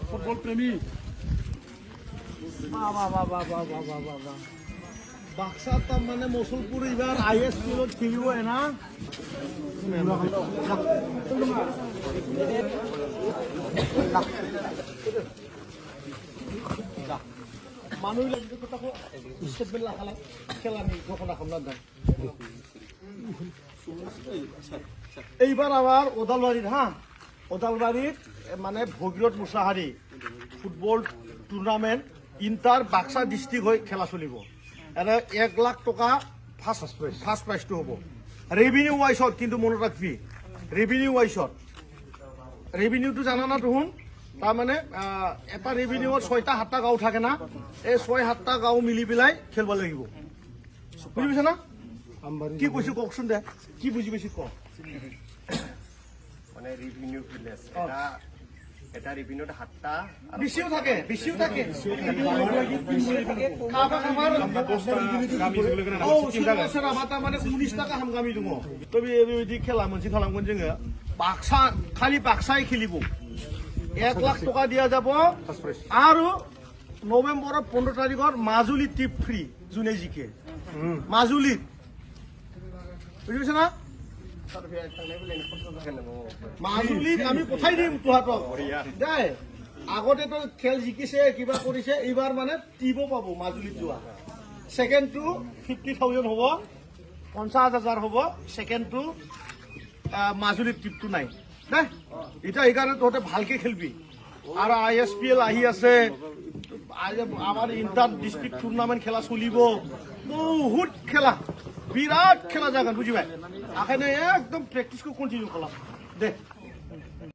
football প্রেমী বাক্সার তার মানে মসুলপুর এবার ISPL খেলিব না মানুষ স্টেটমেন্ট লাগালা খেলা নেই যখন আমরা দেন এইবার আবার ওদালবাড়ির ওদালবাড়ির মানে Bhagirath Musahari football tournament inter Baksa district হয়ে খেলা চলিব এটা 1 লাখ টাকা ফার্স্ট প্রাইজটো হব রেভিনিউ ওয়াইজত কিন্তু মনত রাখবি রেভিনিউ ওয়াইজত রেভিনিউটো জানা না তহুন তাৰমানে এটা ৰেভিনিউত 6টা 7টা গাঁও থাকে না এই 6-7টা গাঁও মিলি পেলাই খেলব লাগিব বুজি পাইছা না কি কৈছো কওকচোন দে কি বুজি পাইছি ক মানে রেভিনিউ ভিলেজ এটা রেভিনিউত 7টা বেছিও থাকে মানে 19 টাকা হামগামি দङ তবে बेबायदि খেলা मोनसे खालामगोन जोङो बाक्सा खालि बाक्साय खेलिব 1 লাখ টাকা দিয়া যাব আৰু নৱেম্বৰৰ 15 তাৰিখৰ মাজুলী ট্ৰিপ ফ্ৰী যোনে জিকে মাজুলীত বুজি পাইছা না মাজুলীত আমি পঠাই দিম তোহাতক দেই আগতেতো খেল জিকিছে কিবা কৰিছে এইবাৰ মানে ট্ৰিপো পাব মাজুলীত যোৱা সেকেন্ডটো 50,000 হ'ব 50,000 হ'ব সেকেন্ডটো মাজুলীত ট্ৰিপটো নাই দেই এটা এইকাৰণে তহঁতে ভালকে খেলবি আৰু ISPL আহি আছে আমাৰ ইন্টার ডিস্ট্রিক্ট টুর্নামেন্ট খেলা চলিব বহুত খেলা বিরাট খেলা জাগান বুঝি ভাই এখানে একদম প্র্যাকটিস কন্টিনিউ করলাম দে